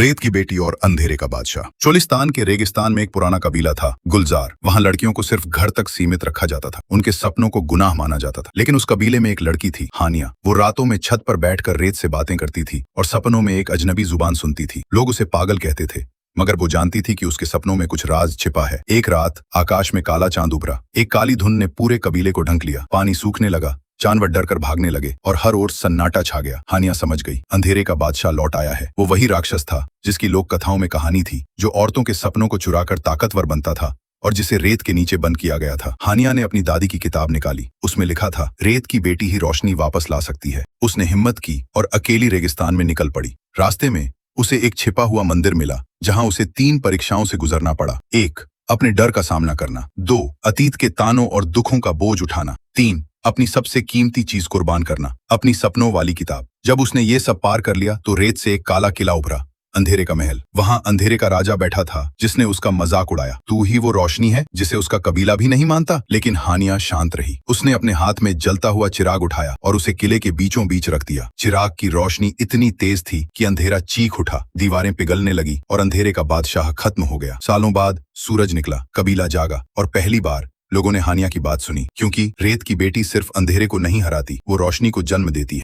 रेत की बेटी और अंधेरे का बादशाह। चोलिस्तान के रेगिस्तान में एक पुराना कबीला था, गुलजार। वहां लड़कियों को सिर्फ घर तक सीमित रखा जाता था, उनके सपनों को गुनाह माना जाता था। लेकिन उस कबीले में एक लड़की थी, हानिया। वो रातों में छत पर बैठकर रेत से बातें करती थी और सपनों में एक अजनबी जुबान सुनती थी। लोग उसे पागल कहते थे, मगर वो जानती थी कि उसके सपनों में कुछ राज छिपा है। एक रात आकाश में काला चांद उभरा। एक काली धुंध ने पूरे कबीले को ढंक लिया। पानी सूखने लगा, जानवर डरकर भागने लगे और हर ओर सन्नाटा छा गया। हानिया समझ गई, अंधेरे का बादशाह लौट आया है। वो वही राक्षस था जिसकी लोक कथाओं में कहानी थी, जो औरतों के सपनों को चुराकर ताकतवर बनता था और जिसे रेत के नीचे बंद किया गया था। हानिया ने अपनी दादी की किताब निकाली। उसमें लिखा था, रेत की बेटी ही रोशनी वापस ला सकती है। उसने हिम्मत की और अकेली रेगिस्तान में निकल पड़ी। रास्ते में उसे एक छिपा हुआ मंदिर मिला, जहां उसे 3 परीक्षाओं से गुजरना पड़ा। 1, अपने डर का सामना करना। 2, अतीत के तानों और दुखों का बोझ उठाना। 3, अपनी सबसे कीमती चीज कुर्बान करना, अपनी सपनों वाली किताब। जब उसने ये सब पार कर लिया तो रेत से एक काला किला उभरा, अंधेरे का महल। वहां अंधेरे का राजा बैठा था, जिसने उसका मजाक उड़ाया। तू ही वो रोशनी है जिसे उसका कबीला भी नहीं मानता। लेकिन हानिया शांत रही। उसने अपने हाथ में जलता हुआ चिराग उठाया और उसे किले के बीचों बीच रख दिया। चिराग की रोशनी इतनी तेज थी कि अंधेरा चीख उठा, दीवारें पिघलने लगी और अंधेरे का बादशाह खत्म हो गया। सालों बाद सूरज निकला, कबीला जागा और पहली बार लोगों ने हानिया की बात सुनी, क्योंकि रेत की बेटी सिर्फ अंधेरे को नहीं हराती, वो रोशनी को जन्म देती है।